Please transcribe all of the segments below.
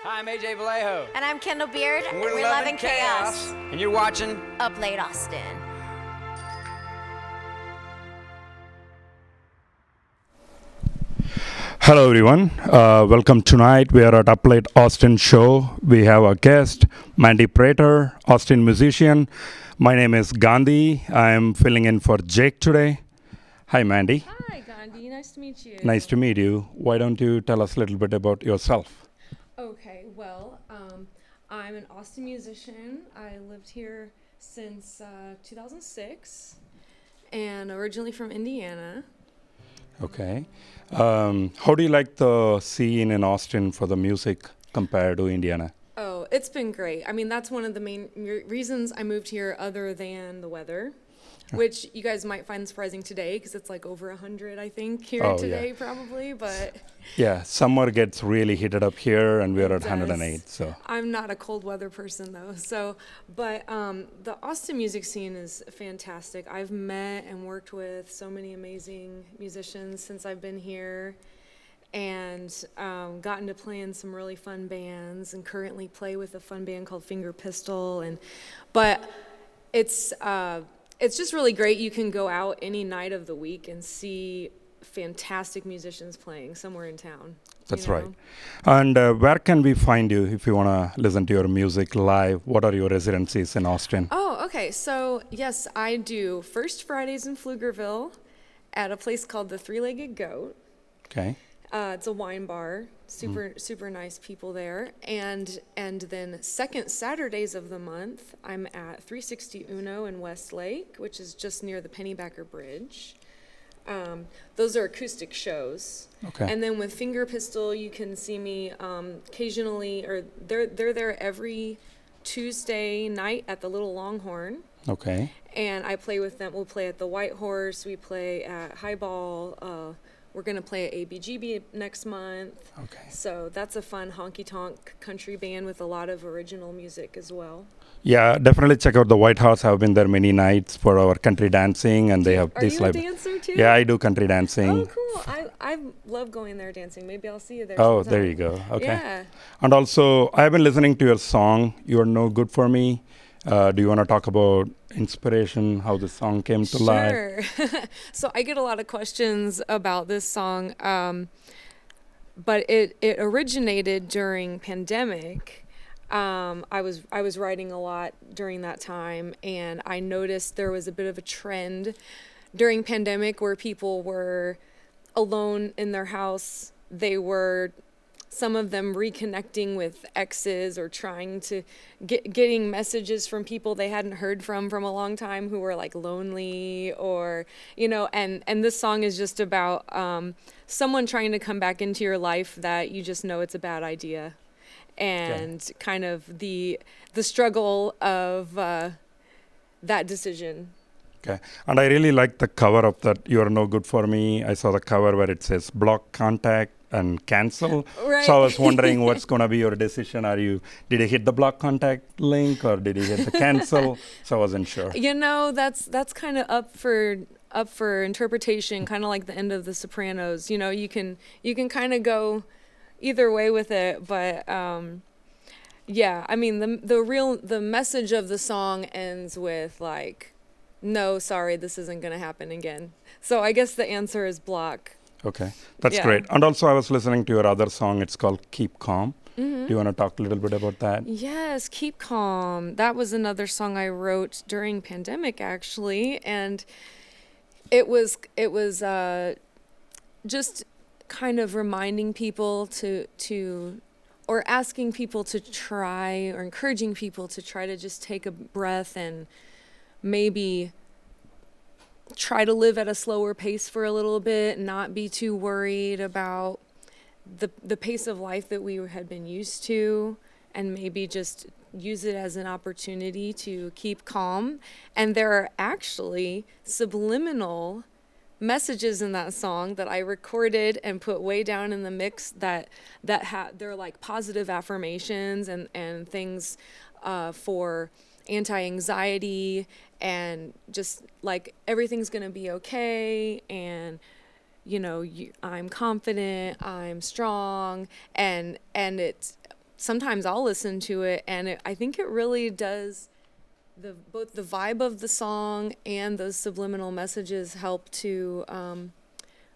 Hi, I'm AJ Vallejo. And I'm Kendall Beard. And we're loving chaos. And you're watching Up Late Austin. Hello, everyone. Welcome tonight. We are at Up Late Austin show. We have a guest, Mandy Prater, Austin musician. My name is Gandhi. I am filling in for Jake today. Hi, Mandy. Hi, Gandhi. Nice to meet you. Nice to meet you. Why don't you tell us a little bit about yourself? Okay, well, I'm an Austin musician. I lived here since 2006 and originally from Indiana. Okay. How do you like the scene in Austin for the music compared to Indiana? Oh, it's been great. I mean, that's one of the main reasons I moved here other than the weather, which you guys might find surprising today because it's like over 100, I think, here today probably, but... Yeah, summer gets really heated up here and we're at does. 108, so... I'm not a cold weather person though, but the Austin music scene is fantastic. I've met and worked with so many amazing musicians since I've been here and gotten to play in some really fun bands and currently play with a fun band called Finger Pistol, but it's just really great. You can go out any night of the week and see fantastic musicians playing somewhere in town. That's right. And where can we find you if you want to listen to your music live? What are your residencies in Austin? Oh, okay. So, yes, I do First Fridays in Pflugerville at a place called the Three-Legged Goat. Okay. It's a wine bar. Super nice people there. And then second Saturdays of the month, I'm at 360 Uno in Westlake, which is just near the Pennybacker Bridge. Those are acoustic shows. Okay. And then with Finger Pistol, you can see me occasionally, or they're there every Tuesday night at the Little Longhorn. Okay. And I play with them. We'll play at the White Horse. We play at Highball. We're going to play at ABGB next month. Okay. So that's a fun honky-tonk country band with a lot of original music as well. Yeah, definitely check out the White House. I've been there many nights for our country dancing, and they have Are this you a dancer too? Yeah, I do country dancing. Oh, cool. I love going there dancing. Maybe I'll see you there Oh, sometime. there you go. Okay. Yeah. And also, I've been listening to your song, You Are No Good For Me. Do you want to talk about inspiration, how the song came to life? Sure. So I get a lot of questions about this song, but it originated during pandemic. I was writing a lot during that time, and I noticed there was a bit of a trend during pandemic where people were alone in their house. They were, some of them, reconnecting with exes or trying to getting messages from people they hadn't heard from a long time who were like lonely, or and this song is just about someone trying to come back into your life that you just know it's a bad idea, and kind of the struggle of that decision. Okay. And I really like the cover of that You Are No Good For Me. I saw the cover where it says block contact and cancel. Right. So I was wondering what's going to be your decision. Did you hit the block contact link or did you hit the cancel? So I wasn't sure. That's kind of up for interpretation, kind of like the end of The Sopranos. You can kind of go either way with it, but yeah, I mean the message of the song ends with like, no, sorry, this isn't going to happen again. So I guess the answer is block. Okay, that's great. And also I was listening to your other song. It's called Keep Calm. Mm-hmm. Do you want to talk a little bit about that? Yes, Keep Calm. That was another song I wrote during pandemic, actually, and it was just kind of reminding people to or asking people to try, or encouraging people to try to just take a breath and maybe try to live at a slower pace for a little bit, not be too worried about the pace of life that we had been used to, and maybe just use it as an opportunity to keep calm. And there are actually subliminal messages in that song that I recorded and put way down in the mix that they're like positive affirmations and things for anti-anxiety, and just like everything's gonna be okay, and I'm confident, I'm strong, and it's sometimes I'll listen to it, and I think it really does. Both the vibe of the song and those subliminal messages help to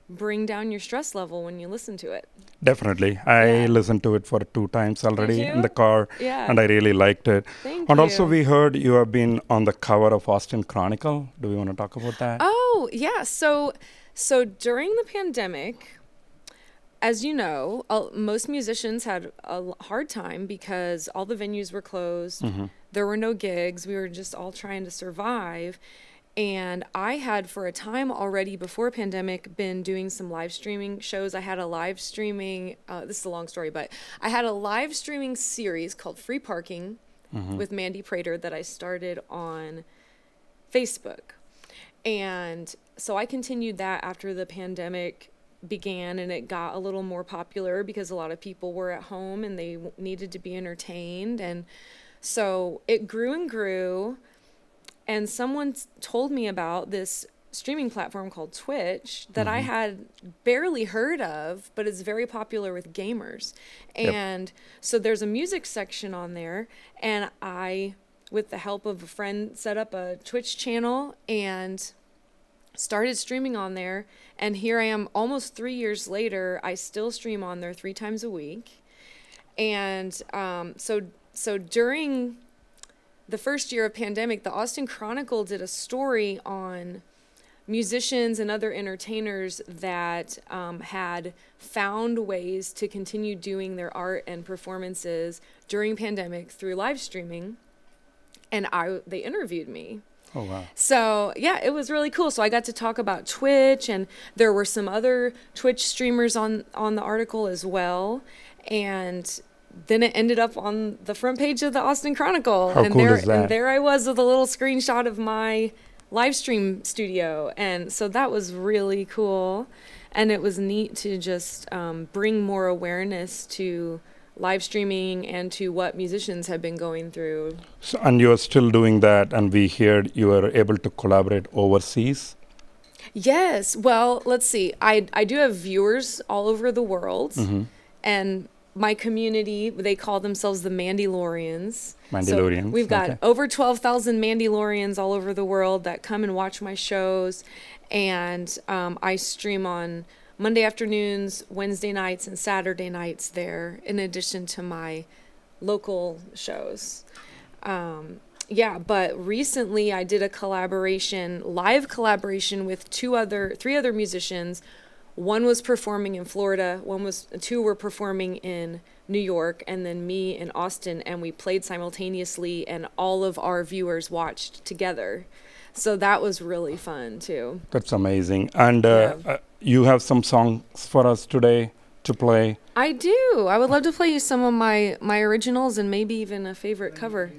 bring down your stress level when you listen to it. Definitely. I Yeah. listened to it for 2 times already you? in the car, Yeah. and I really liked it. Thank And you. also, we heard you have been on the cover of Austin Chronicle. Do we want to talk about that? Oh, yeah. So during the pandemic, as you know, most musicians had a hard time because all the venues were closed. There were no gigs. We were just all trying to survive. And I had, for a time already before pandemic, been doing some live streaming shows. I had a live streaming, this is a long story, but I had a live streaming series called Free Parking with Mandy Prater that I started on Facebook. And so I continued that after the pandemic began, and it got a little more popular because a lot of people were at home and they needed to be entertained. And so it grew and grew. And someone told me about this streaming platform called Twitch that I had barely heard of, but it's very popular with gamers. And so there's a music section on there, and I, with the help of a friend, set up a Twitch channel and started streaming on there. And here I am almost 3 years later. I still stream on there 3 times a week. And so during the first year of pandemic, the Austin Chronicle did a story on musicians and other entertainers that had found ways to continue doing their art and performances during pandemic through live streaming. And they interviewed me. Oh, wow. So, yeah, it was really cool. So I got to talk about Twitch, and there were some other Twitch streamers on the article as well. And then it ended up on the front page of the Austin Chronicle. How cool is that? And there I was with a little screenshot of my live stream studio. And so that was really cool. And it was neat to just bring more awareness to live streaming and to what musicians have been going through. So, and you're still doing that, and we heard you were able to collaborate overseas. Yes. Well, let's see. I do have viewers all over the world. And my community, they call themselves the Mandalorians. Mandalorians. So we've got over 12,000 Mandalorians all over the world that come and watch my shows. And I stream on Monday afternoons, Wednesday nights, and Saturday nights there, in addition to my local shows. But recently I did a live collaboration with 3 other musicians. One was performing in Florida, 2 were performing in New York, and then me in Austin, and we played simultaneously, and all of our viewers watched together. So that was really fun too. That's amazing. And you have some songs for us today to play. I do. I would love to play you some of my originals and maybe even a favorite cover.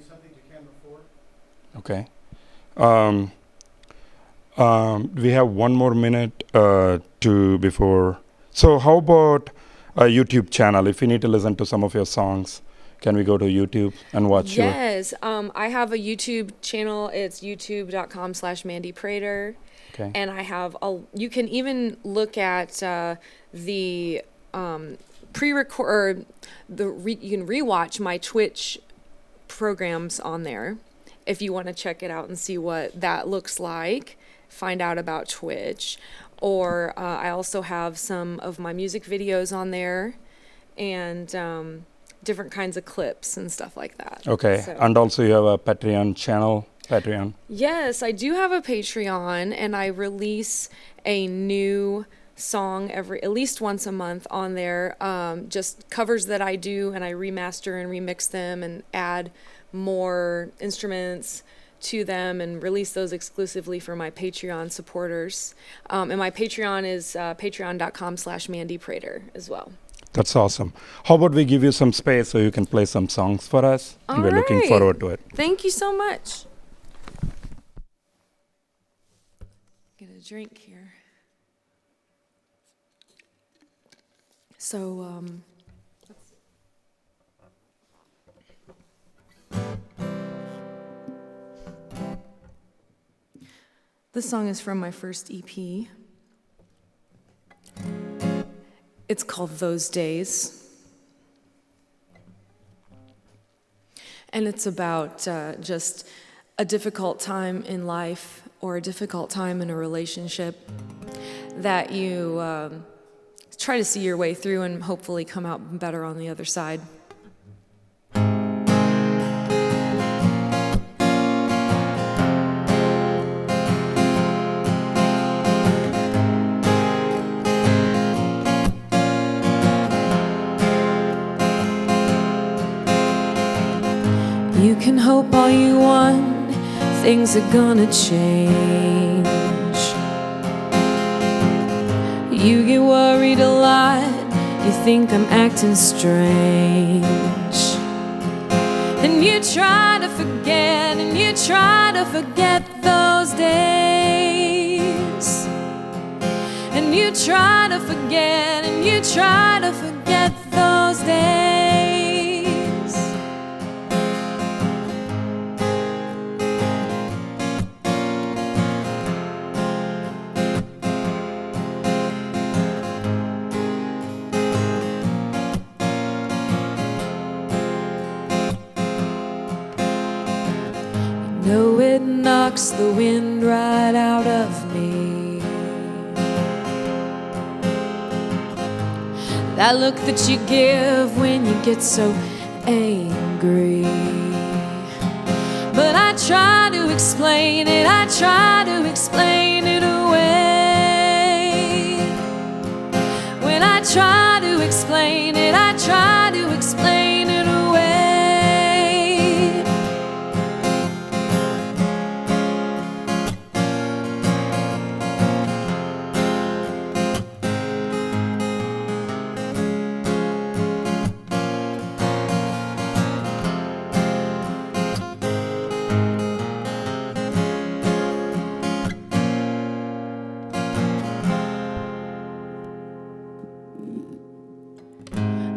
Okay. We have 1 more minute before. So how about a YouTube channel? If you need to listen to some of your songs, can we go to YouTube and watch you? Yes. I have a YouTube channel. It's youtube.com/Mandy Prater. Okay. And I have you can even look at the pre-record, you can rewatch my Twitch programs on there if you want to check it out and see what that looks like, find out about Twitch. Or I also have some of my music videos on there, and different kinds of clips and stuff like that. Okay. So. And also you have a Patreon channel. Patreon. Yes, I do have a Patreon, and I release a new song at least once a month on there. Just covers that I do, and I remaster and remix them and add more instruments to them and release those exclusively for my Patreon supporters. And my Patreon is patreon.com/Mandy Prater as well. That's awesome. How about we give you some space so you can play some songs for us? And we're looking forward to it. Thank you so much. Get a drink here. So, this song is from my first EP. It's called Those Days. And it's about just a difficult time in life or a difficult time in a relationship that you try to see your way through and hopefully come out better on the other side. You can hope all you want, things are gonna change. You get worried a lot, you think I'm acting strange. And you try to forget, and you try to forget those days. And you try to forget, and you try to forget those days. No, it knocks the wind right out of me. That look that you give when you get so angry. But I try to explain it, I try to explain it away. When I try to explain it, I try to explain it away.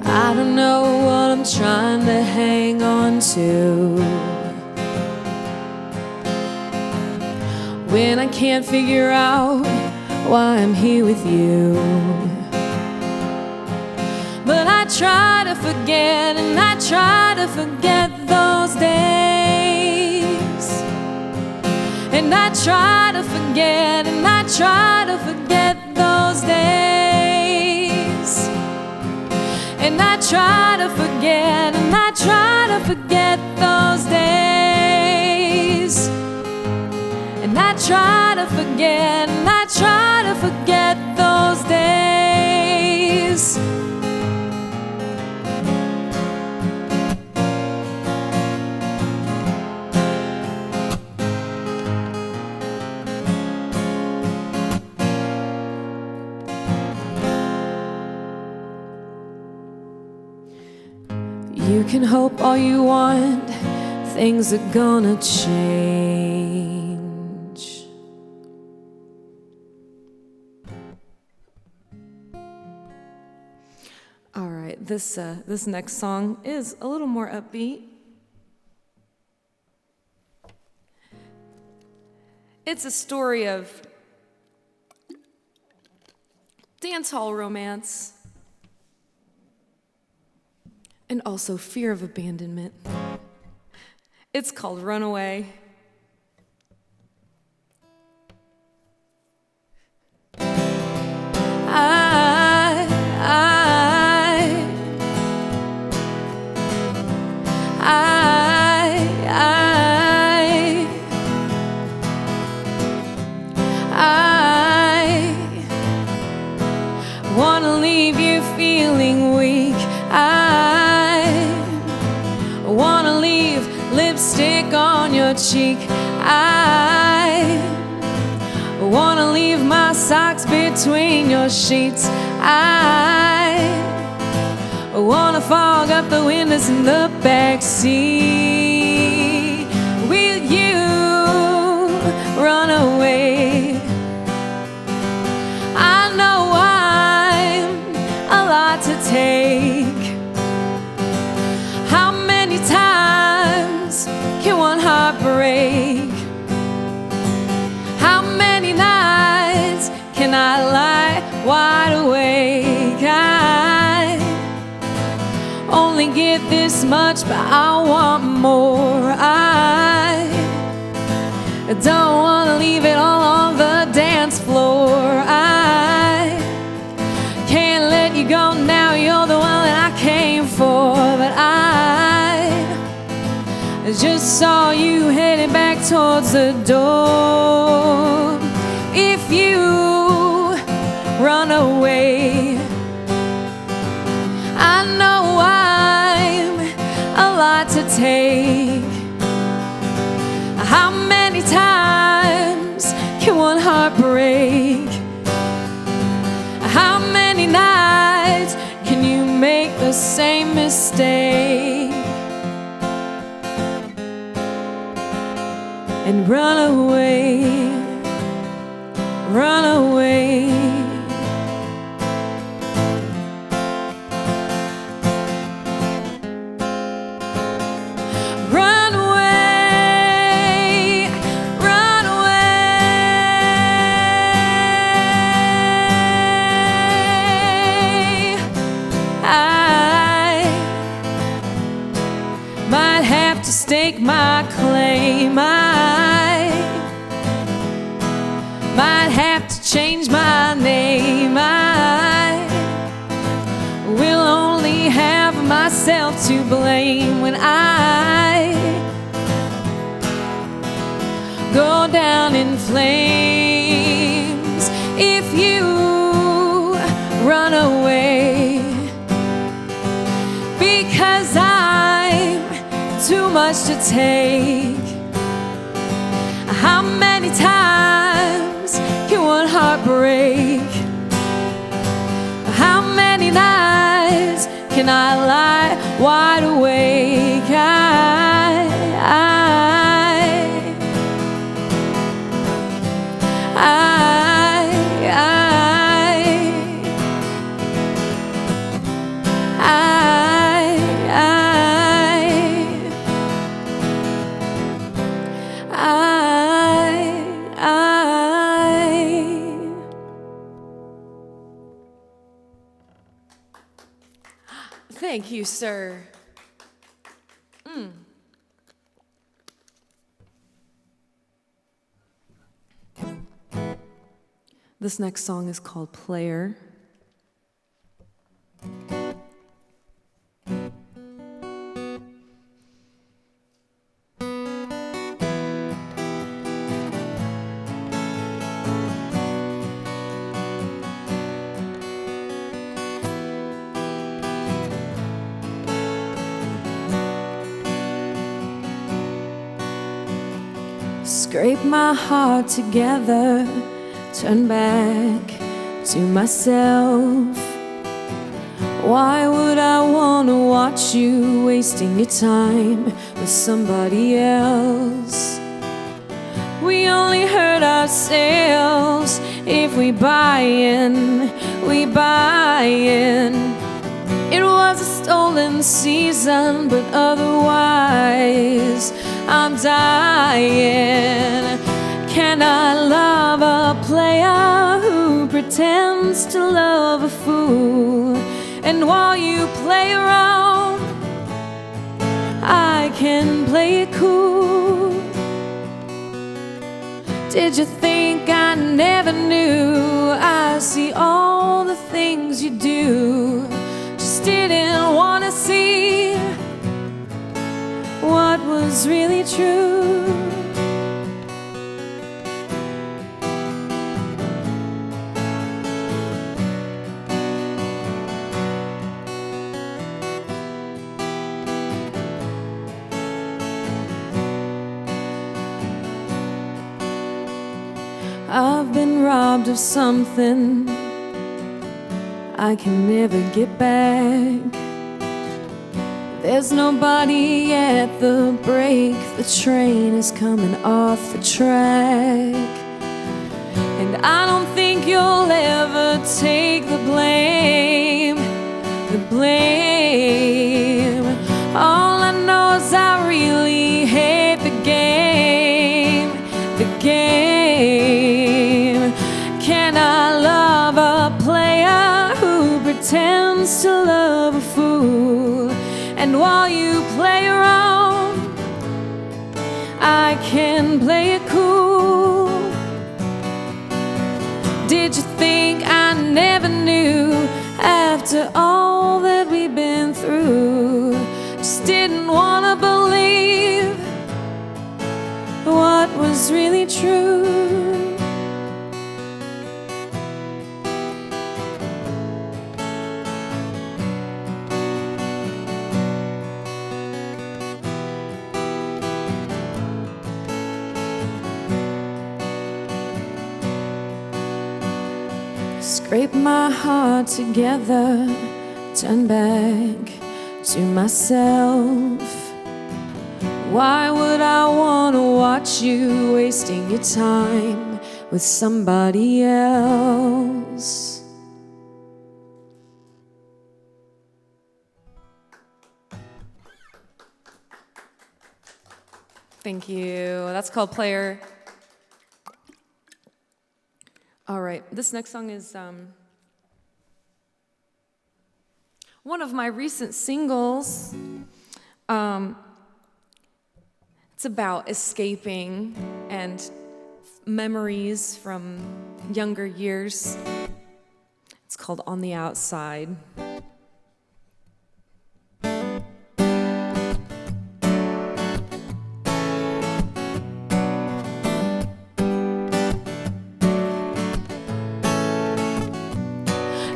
I don't know what I'm trying to hang on to when I can't figure out why I'm here with you. But I try to forget, and I try to forget those days. And I try to forget, and I try to forget those days. And I try to forget, and I try to forget those days. And I try to forget, and I try to forget those days. You can hope all you want, things are gonna change. All right, this next song is a little more upbeat. It's a story of dance hall romance. And also fear of abandonment. It's called Runaway. I wanna leave you feeling weak. Wanna leave lipstick on your cheek. I wanna leave my socks between your sheets. I wanna fog up the windows in the back seat. Will you run away? I know I'm a lot to take. Times can one heart break? How many nights can I lie wide awake? I only get this this much, but I want more. I don't want to leave it all on the dance floor. I can't let you go now, you're the one that I came for. But I just saw you heading back towards the door. If you run away, I know I'm a lot to take. How many times can one heart break? How many nights can you make the same mistake and run away, run away? Run away, run away. I might have to stake my claim. I might have to change my name. I will only have myself to blame when I go down in flames. If you run away, because I'm too much to take. How many times can one heart break? How many nights can I lie wide awake? Thank you, sir. This next song is called Player. Scrape my heart together, turn back to myself. Why would I want to watch you wasting your time with somebody else? We only hurt ourselves if we buy in, we buy in. It was a stolen season, but otherwise I'm dying. Can I love a player who pretends to love a fool? And while you play around, I can play it cool. Did you think I never knew? I see all the things you do. Just didn't want to see what was really true. I've been robbed of something I can never get back. There's nobody at the break, the train is coming off the track. And I don't think you'll ever take the blame, the blame. All I know is I really hate the game, the game. Can I love a player who pretends to love a fool? And while you play around. I can play it cool. Did you think I never knew after all that we've been through? Just didn't want to believe what was really true. Scrape my heart together, turn back to myself. Why would I want to watch you wasting your time with somebody else? Thank you. That's called Player. All right, this next song is one of my recent singles. It's about escaping and memories from younger years. It's called On the Outside.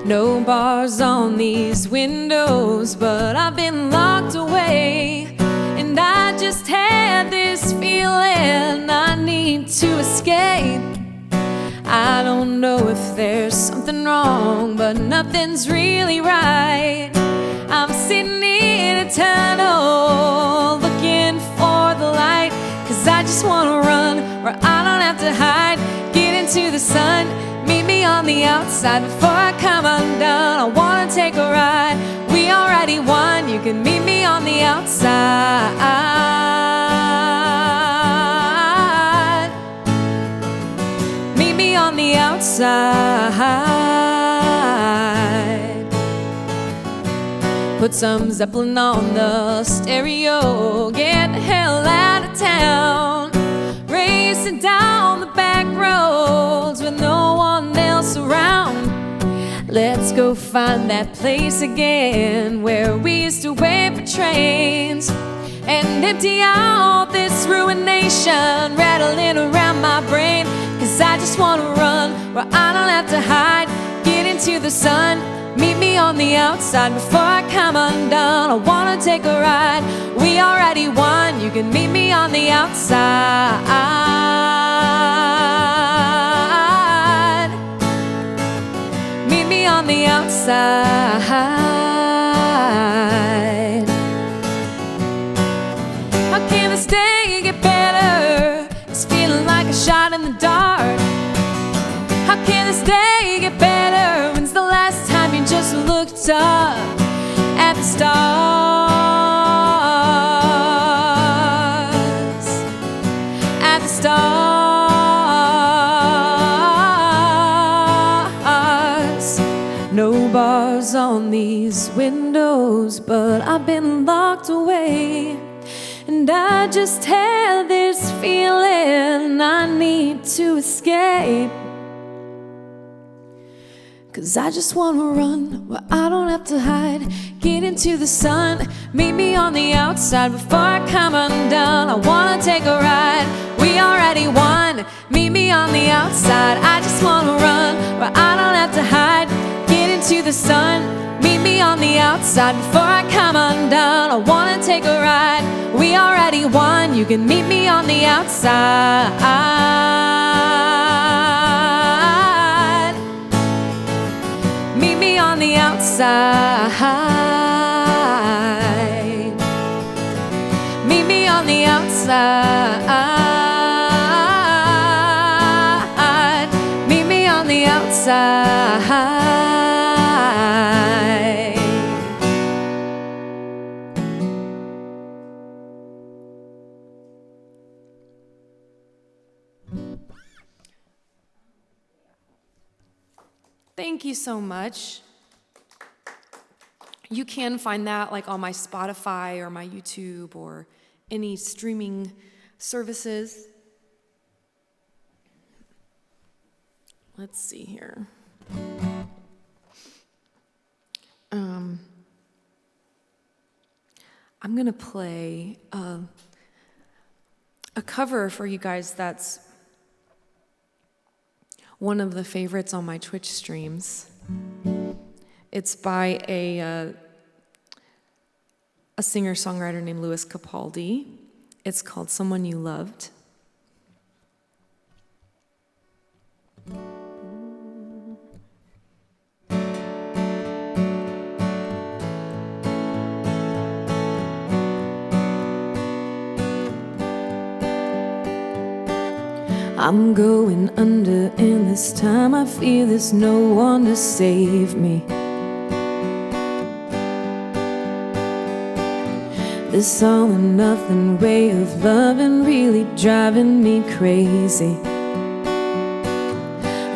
No bars on these windows, but I've been locked away. And I just had this feeling I need to escape. I don't know if there's something wrong, but nothing's really right. I'm sitting in a tunnel looking for the light, 'cause I just wanna run where I don't have to hide. Get into the sun, meet me on the outside before I come undone. I wanna take a ride. We already won. You can meet me on the outside. Meet me on the outside. Put some Zeppelin on the stereo. Get the hell out of town. Racing down the back roads with no one else around. Let's go find that place again where we used to wait for trains, and empty out this ruination rattling around my brain. 'Cause I just wanna run where I don't have to hide. Get into the sun, meet me on the outside before I come undone. I wanna take a ride. We already won. You can meet me on the outside. Meet me on the outside. How can this day get better? It's feeling like a shot in the dark. How can this day get better? When's the last time you just looked up at the stars? At the stars. No bars on these windows, but I've been locked away. And I just had this feeling I need to escape. 'Cause I just wanna run where I don't have to hide. Get into the sun, meet me on the outside before I come undone. I wanna take a ride. We already won. Meet me on the outside. I just wanna run where I don't have to hide. Get into the sun, meet me on the outside before I come undone. I wanna take a ride. We already won. You can meet me on the outside. Meet me on the outside. Meet me on the outside. Meet me on the outside. Thank you so much. you can find that like on my Spotify or my YouTube or any streaming services. Let's see here. I'm gonna play a cover for you guys that's one of the favorites on my Twitch streams. It's by a singer-songwriter named Louis Capaldi. It's called Someone You Loved. I'm going under, and this time I feel there's no one to save me. This all or nothing way of loving really driving me crazy.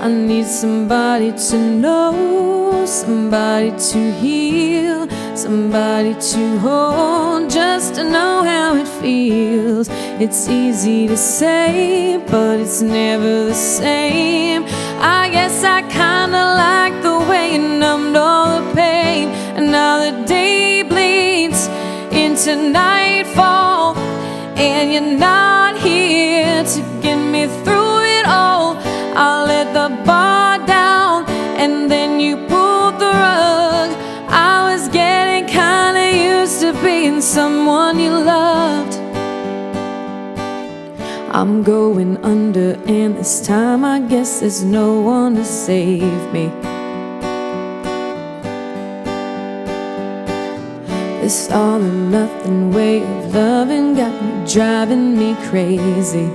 I need somebody to know, somebody to heal, somebody to hold, just to know how it feels. It's easy to say, but it's never the same. I guess I kinda like the way you numbed all the pain, and now the day bleeds into nightfall, and you're not here to get me through it all. I let the bar down, and then you pulled the rug. I was getting kinda used to being someone you loved. I'm going under, and this time I guess there's no one to save me. This all or nothing way of loving got me driving me crazy.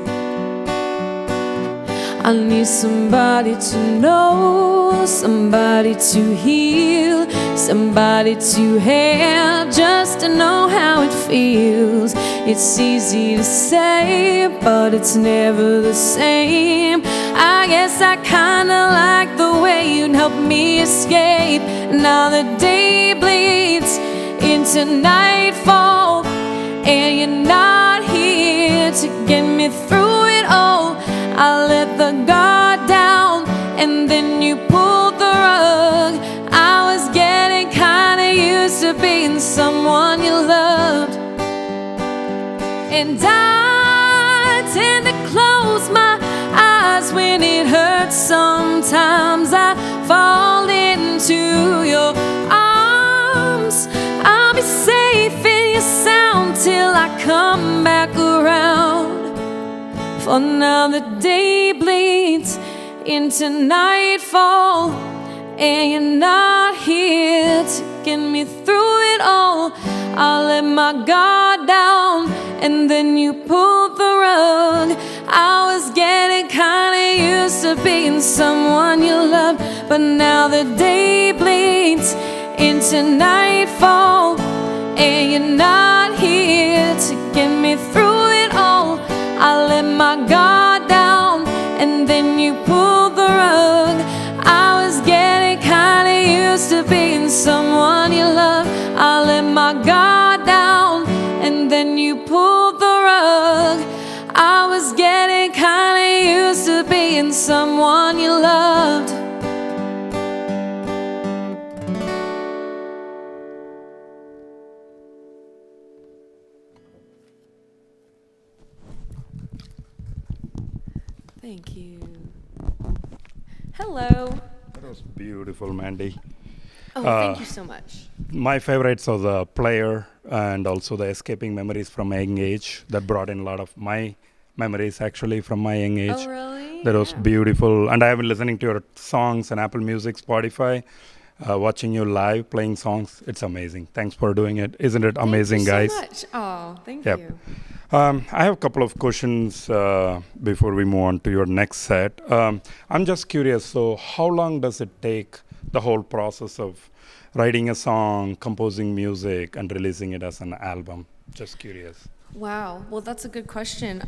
I need somebody to know, somebody to heal, somebody to have, just to know how it feels. It's easy to say, but it's never the same. I guess I kinda like the way you'd help me escape. Now the day bleeds into nightfall, and you're not here to get me through it all. I let the guard down, and then you pulled the rug. I was getting kinda used to being someone you loved. And I tend to close my eyes when it hurts. Sometimes I fall into your arms. I'll be safe in your sound till I come back around. For now the day bleeds into nightfall, and you're not here to get me through it all. I let my guard down, and then you pulled the rug. I was getting kinda used to being someone you loved, but now the day bleeds into nightfall, and you're not here to get me through it all. I let my guard down, and then you pulled the rug. I was getting kinda used to being someone you love. I let my guard down, and then you pulled the rug. I was getting kinda used to being someone you loved. Thank you. Hello. That was beautiful, Mandy. Oh, thank you so much. My favorites are the player and also the escaping memories from my young age. That brought in a lot of my memories actually from my young age. Oh, really? That was beautiful. And I have been listening to your songs on Apple Music, Spotify, watching you live playing songs. It's amazing. Thanks for doing it. Isn't it amazing, guys? Thank you so much. Oh, thank Yep. you. I have a couple of questions before we move on to your next set. I'm just curious, so how long does it take, the whole process of writing a song, composing music, and releasing it as an album? Just curious. Wow. Well, that's a good question.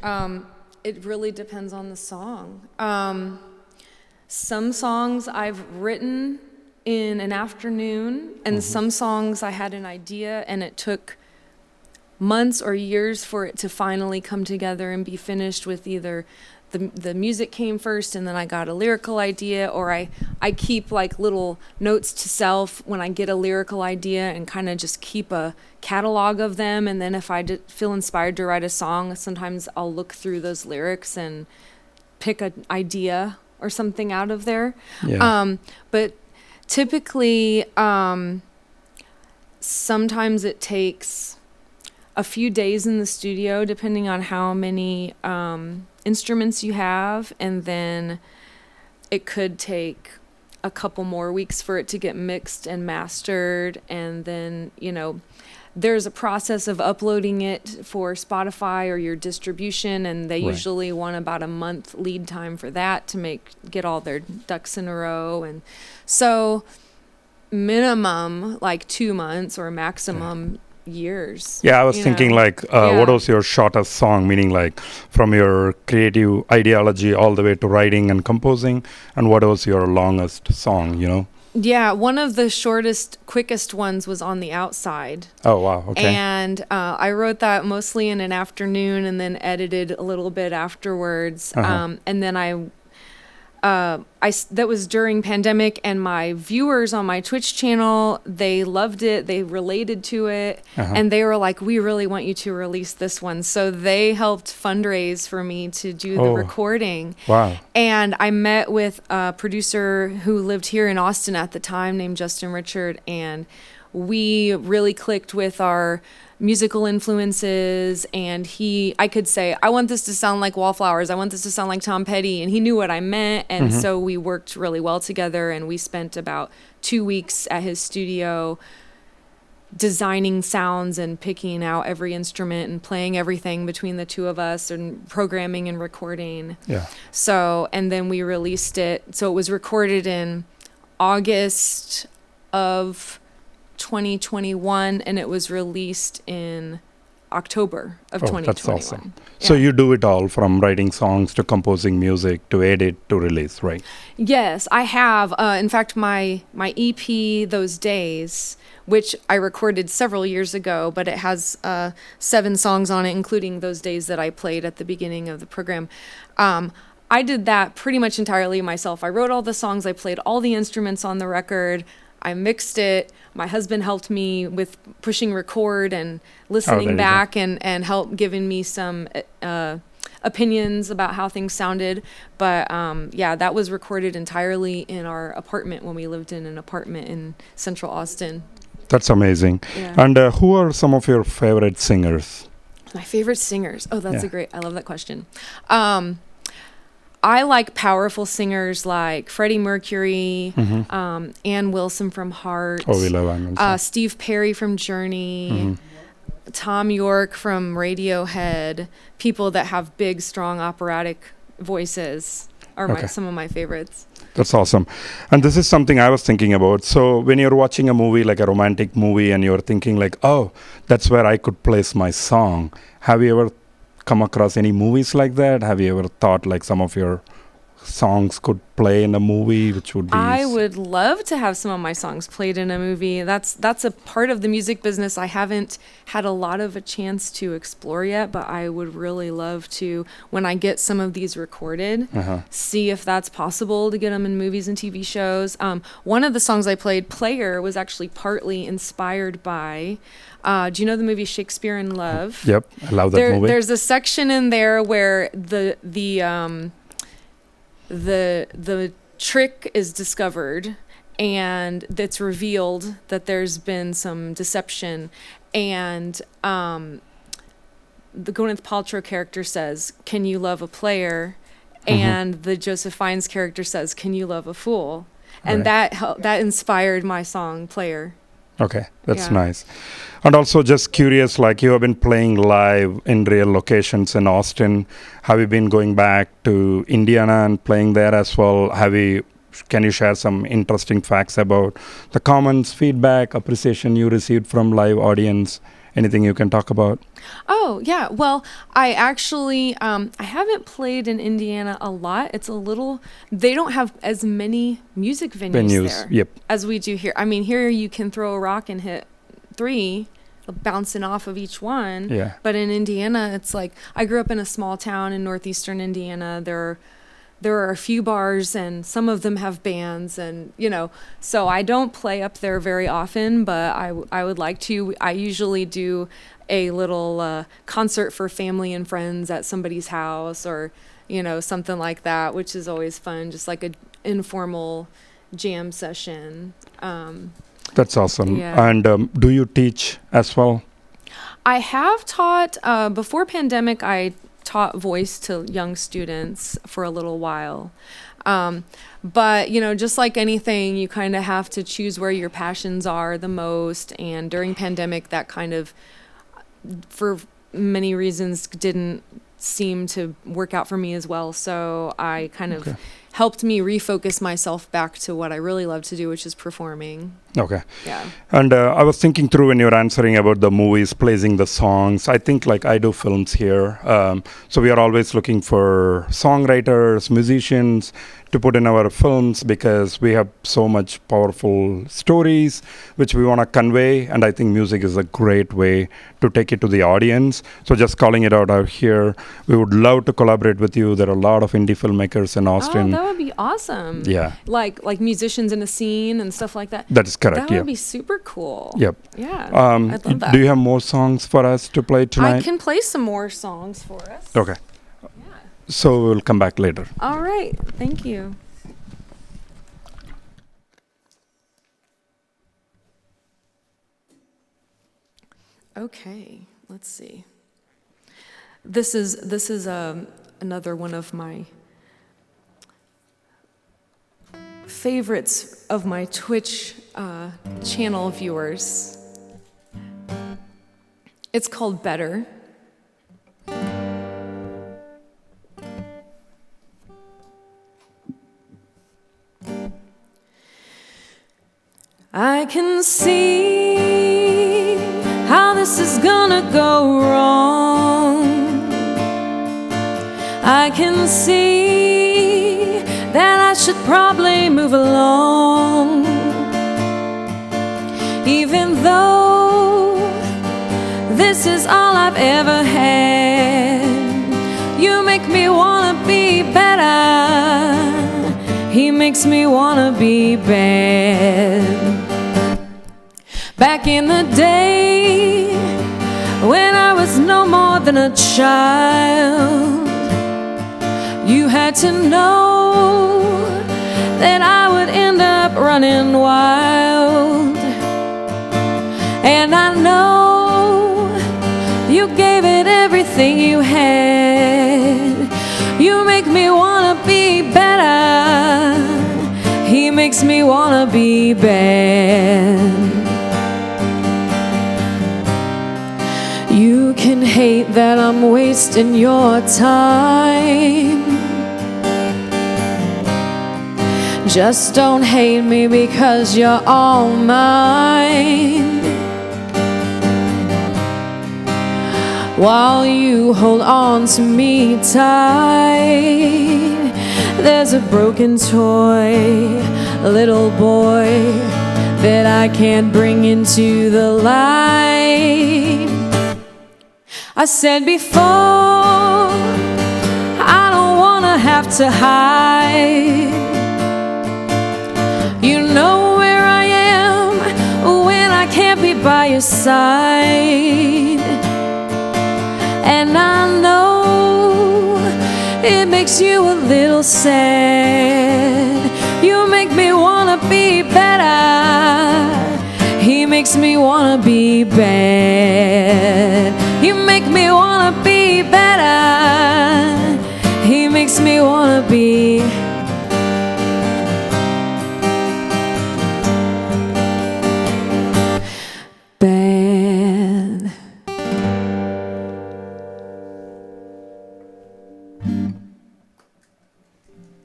It really depends on the song. Some songs I've written in an afternoon, and some songs I had an idea, and it took months or years for it to finally come together and be finished with either the music came first and then I got a lyrical idea, or I keep like little notes to self when I get a lyrical idea and kind of just keep a catalog of them. And then if I feel inspired to write a song, sometimes I'll look through those lyrics and pick an idea or something out of there. Yeah. But typically, sometimes it takes a few days in the studio, depending on how many instruments you have, and then it could take a couple more weeks for it to get mixed and mastered, and then there's a process of uploading it for Spotify or your distribution, and they usually want about a month lead time for that to get all their ducks in a row. And so minimum like 2 months or maximum years. Yeah, I was thinking what was your shortest song, meaning like from your creative ideology all the way to writing and composing, and what was your longest song, Yeah, one of the shortest, quickest ones was On the Outside. Oh, wow. Okay. And I wrote that mostly in an afternoon and then edited a little bit afterwards. And then that was during pandemic, and my viewers on my Twitch channel, they loved it. They related to it. And they were like, we really want you to release this one. So they helped fundraise for me to do the recording. Wow. And I met with a producer who lived here in Austin at the time named Justin Richard, and we really clicked with our musical influences, and I could say, I want this to sound like Wallflowers, I want this to sound like Tom Petty, and he knew what I meant, and so we worked really well together, and we spent about 2 weeks at his studio designing sounds and picking out every instrument and playing everything between the two of us and programming and recording. Yeah. So, and then we released it. So it was recorded in August of 2021, and it was released in October of 2021. That's awesome. Yeah. So you do it all, from writing songs to composing music to edit to release, right? Yes, I have. In fact, my EP, Those Days, which I recorded several years ago, but it has 7 songs on it, including Those Days that I played at the beginning of the program. I did that pretty much entirely myself. I wrote all the songs, I played all the instruments on the record, I mixed it. My husband helped me with pushing record and listening back and help giving me some opinions about how things sounded. But that was recorded entirely in our apartment when we lived in an apartment in Central Austin. That's amazing. Yeah. And who are some of your favorite singers? My favorite singers? Oh, that's I love that question. I like powerful singers like Freddie Mercury, Ann Wilson from Heart, we love Ann Wilson. Steve Perry from Journey, Tom York from Radiohead. People that have big, strong operatic voices are some of my favorites. That's awesome. And this is something I was thinking about. So when you're watching a movie, like a romantic movie, and you're thinking like, oh, that's where I could place my song. Have you ever come across any movies like that? Have you ever thought like some of your songs could play in a movie, which would be... I would love to have some of my songs played in a movie. That's a part of the music business I haven't had a lot of a chance to explore yet, but I would really love to, when I get some of these recorded, see if that's possible to get them in movies and TV shows. One of the songs I played, Player, was actually partly inspired by... do you know the movie Shakespeare in Love? Yep, I love that movie. There's a section in there where the trick is discovered, and it's revealed that there's been some deception, and the Gwyneth Paltrow character says, "Can you love a player?" And the Joseph Fiennes character says, "Can you love a fool?" And that inspired my song Player. Okay, that's nice. And also just curious, like you have been playing live in real locations in Austin. Have you been going back to Indiana and playing there as well? Can you share some interesting facts about the comments, feedback, appreciation you received from live audience Anything you can talk about? Oh, yeah. Well, I actually, I haven't played in Indiana a lot. It's a little, they don't have as many music venues there Yep. as we do here. I mean, here you can throw a rock and hit 3, bouncing off of each one. Yeah. But in Indiana, it's like, I grew up in a small town in northeastern Indiana. There are a few bars, and some of them have bands, and so I don't play up there very often, but I would like to. I usually do a little concert for family and friends at somebody's house, or something like that, which is always fun, just like an informal jam session. That's awesome. Yeah. And do you teach as well? I have taught before pandemic. I taught voice to young students for a little while. But, just like anything, you kind of have to choose where your passions are the most. And during pandemic, that kind of, for many reasons, didn't seem to work out for me as well. So I kind of helped me refocus myself back to what I really love to do, which is performing. Okay. Yeah. And I was thinking through when you were answering about the movies, placing the songs. I think like I do films here. So we are always looking for songwriters, musicians to put in our films because we have so much powerful stories which we want to convey. And I think music is a great way to take it to the audience. So just calling it out here, we would love to collaborate with you. There are a lot of indie filmmakers in Austin. Oh, that would be awesome. Yeah. Like musicians in a scene and stuff like that. That is correct. That would be super cool. Yep. Yeah. I'd love that. Do you have more songs for us to play tonight? I can play some more songs for us. Okay. Yeah. So we'll come back later. All right. Thank you. Okay. Let's see. This is another one of my favorites of my Twitch channel viewers. It's called Better. I can see how this is gonna go wrong. I can see that I should probably move along. Even though this is all I've ever had, you make me wanna be better. He makes me wanna be bad. Back in the day, when I was no more than a child, you had to know that I would end up running wild. And I know you gave it everything you had. You make me wanna be better. He makes me wanna be bad. You can hate that I'm wasting your time. Just don't hate me because you're all mine. While you hold on to me tight, there's a broken toy, a little boy that I can't bring into the light. I said before, I don't wanna have to hide. You know where I am when I can't be by your side. And I know it makes you a little sad. You make me wanna be better. He makes me wanna be bad. You make me wanna be better. He makes me wanna be bad.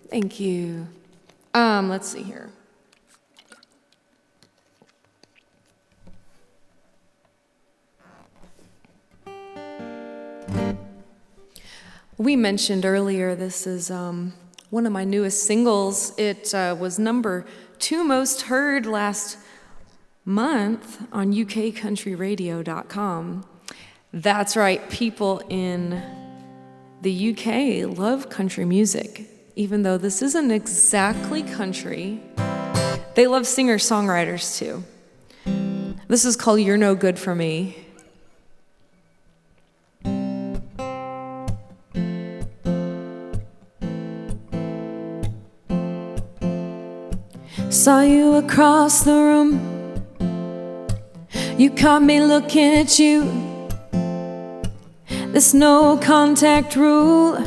Thank you. Let's see here. We mentioned earlier, this is one of my newest singles. It was number 2 most heard last month on ukcountryradio.com. That's right, people in the UK love country music, even though this isn't exactly country. They love singer-songwriters too. This is called You're No Good For Me. Saw you across the room. You caught me looking at you. This no contact rule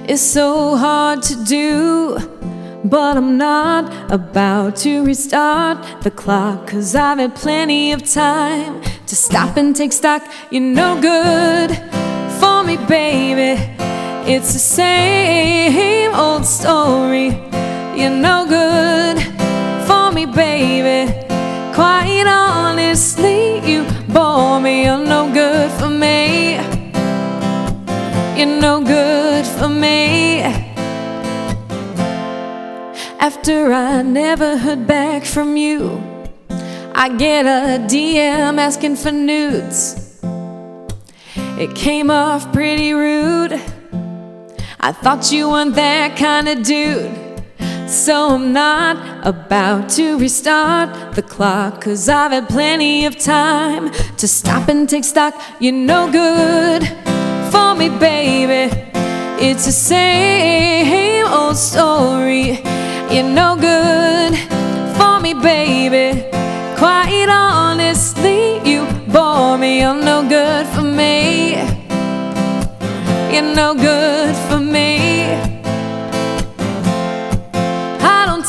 is so hard to do, but I'm not about to restart the clock, 'cause I've had plenty of time to stop and take stock. You're no good for me, baby. It's the same old story. You're no good for me, baby. Quite honestly, you bore me. You're no good for me. You're no good for me. After I never heard back from you, I get a DM asking for nudes. It came off pretty rude. I thought you weren't that kind of dude. So I'm not about to restart the clock, 'cause I've had plenty of time to stop and take stock. You're no good for me, baby. It's the same old story. You're no good for me, baby. Quite honestly, you bore me. You're no good for me. You're no good for me.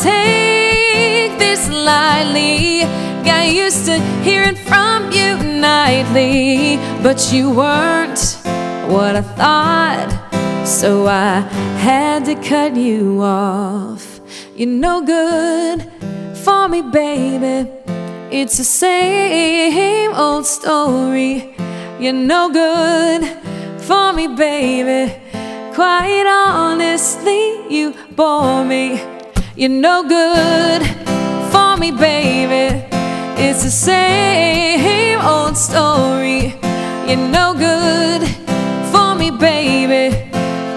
Take this lightly. Got used to hearing from you nightly, but you weren't what I thought, so I had to cut you off. You're no good for me, baby. It's the same old story. You're no good for me, baby. Quite honestly, you bore me. You're no good for me, baby. It's the same old story. You're no good for me, baby.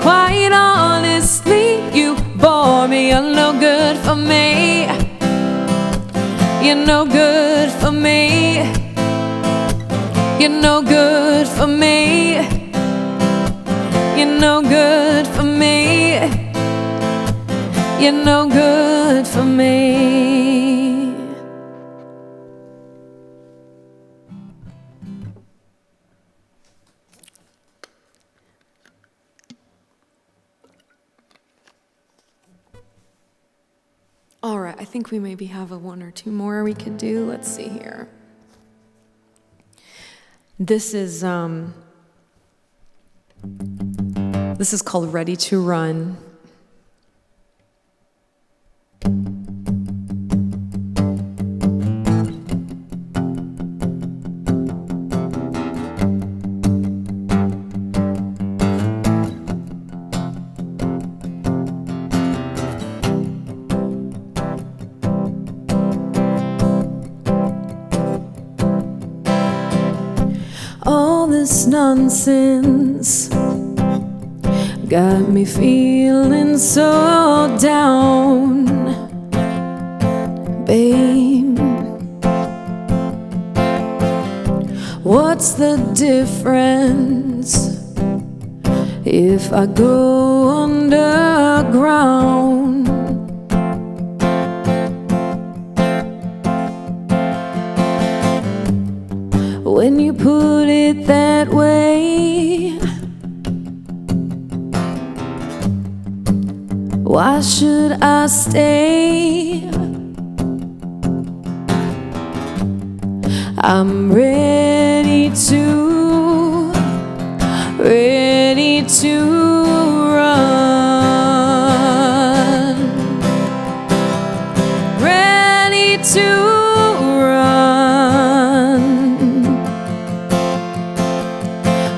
Quite honestly, you bore me. You're no good for me. You're no good for me. You're no good for me. You're no good for me. You're no good for me. All right, I think we maybe have a 1 or 2 more we could do. Let's see here. This is called Ready to Run. All this nonsense got me feeling so down, babe. What's the difference if I go underground? When you put it that way, why should I stay? I'm ready to run, ready to run,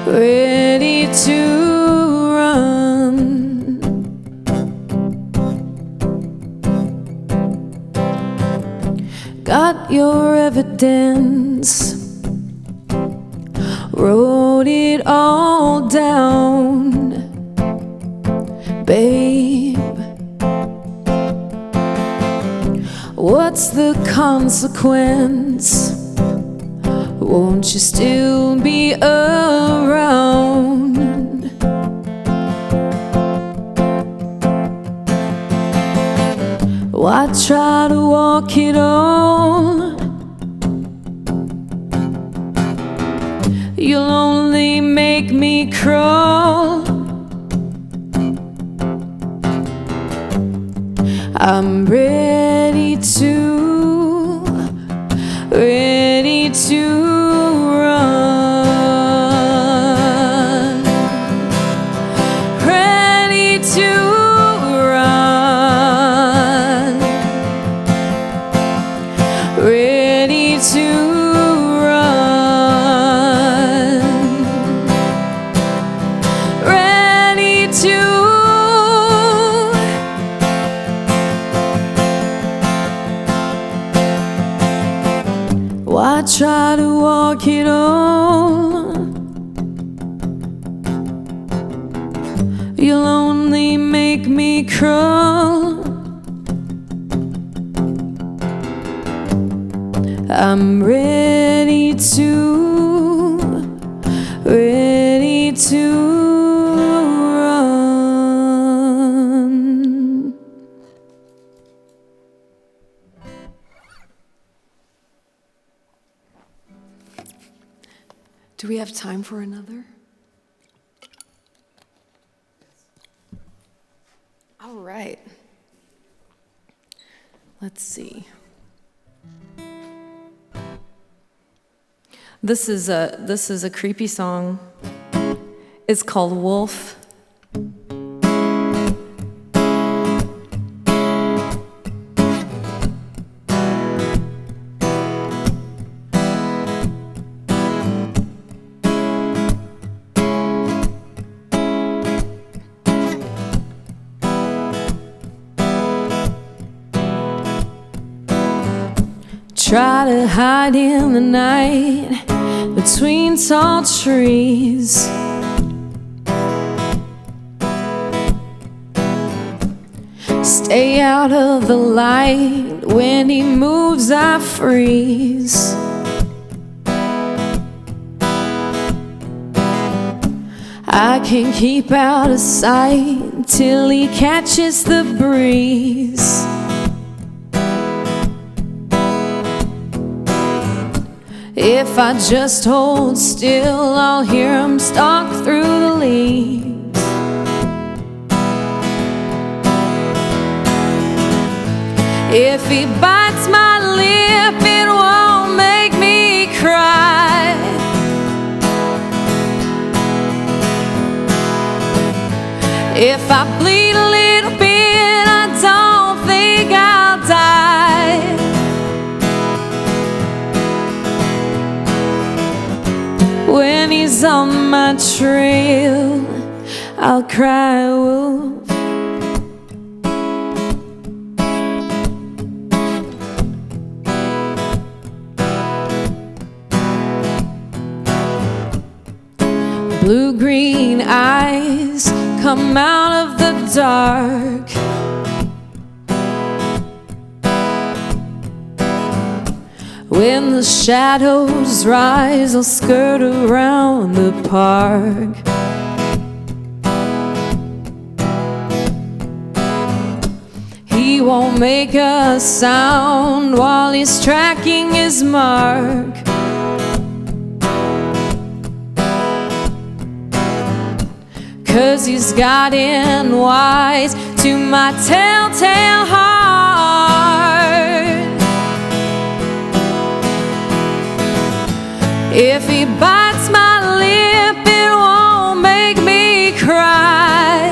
ready to got your evidence, wrote it all down, babe. What's the consequence? Won't you still be around? Why try to walk it on? You'll only make me crawl. I'm ready to run, ready to run, ready to run, ready to. Why try to walk it on? You'll only make me crawl. I'm ready to run. Do we have time for another? All right. Let's see. This is a creepy song. It's called Wolf. Try to hide in the night between tall trees. Stay out of the light. When he moves, I freeze. I can keep out of sight till he catches the breeze. If I just hold still, I'll hear him stalk through the leaves. If he bites my lip, it won't make me cry. If I bleed a little bit, I don't think I'll die. When he's on my trail, I'll cry wolf. Blue-green eyes come out of the dark. When the shadows rise, I'll skirt around the park. He won't make a sound while he's tracking his mark. Cause he's gotten wise to my telltale heart. If he bites my lip, it won't make me cry.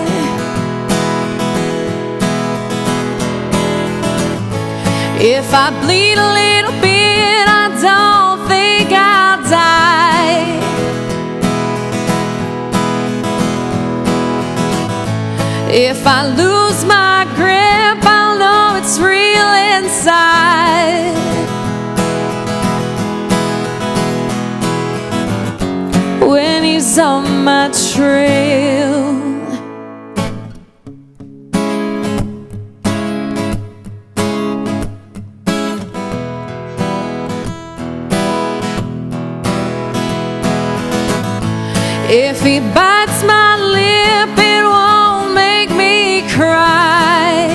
If I bleed a little bit, I don't think I'll die. If I lose my grip, I'll know it's real inside. When he's on my trail. If he bites my lip, it won't make me cry.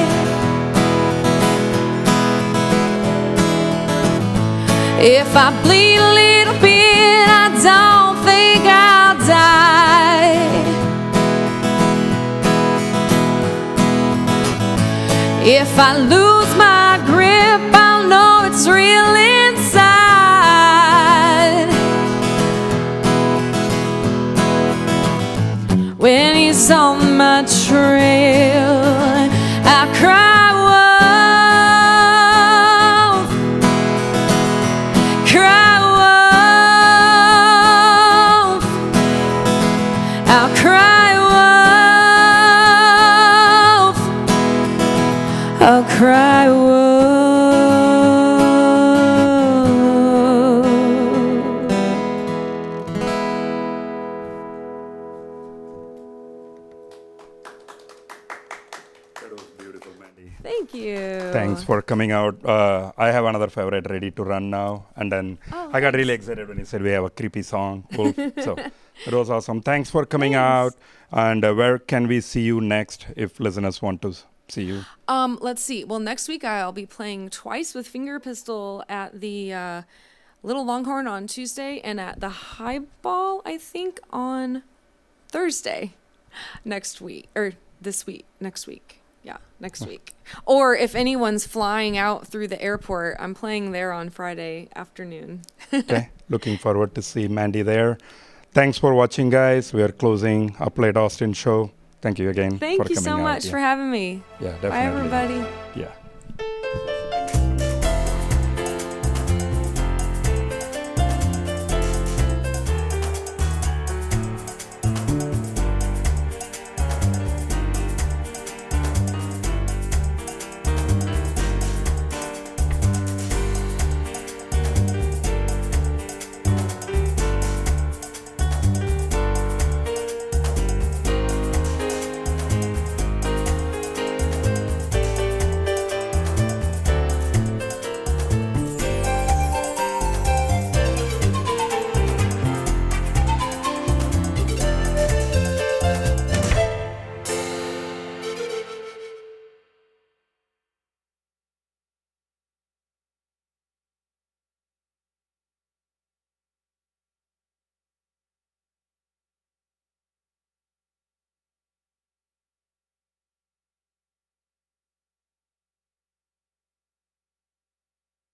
If I bleed a little bit, I don't think I'll die. If I lose my grip, I'll know it's real inside. When he's on my trail, I cry wolf, cry wolf. I'll cry wolf, I'll cry wolf. Thank you. Thanks for coming out. I have another favorite ready to run now. And then I got really excited when you said we have a creepy song. Cool. So it was awesome. Thanks for coming out. And where can we see you next if listeners want to see you? Let's see. Well, next week I'll be playing twice with Finger Pistol at the Little Longhorn on Tuesday and at the Highball, I think, on Thursday next week. Or this week. Next week. Yeah, next week. Or if anyone's flying out through the airport, I'm playing there on Friday afternoon. Okay. Looking forward to see Mandy there. Thanks for watching, guys. We are closing Up Late Austin show. Thank you again for coming out. Thank you so much for having me. Yeah, definitely. Bye, everybody. Yeah.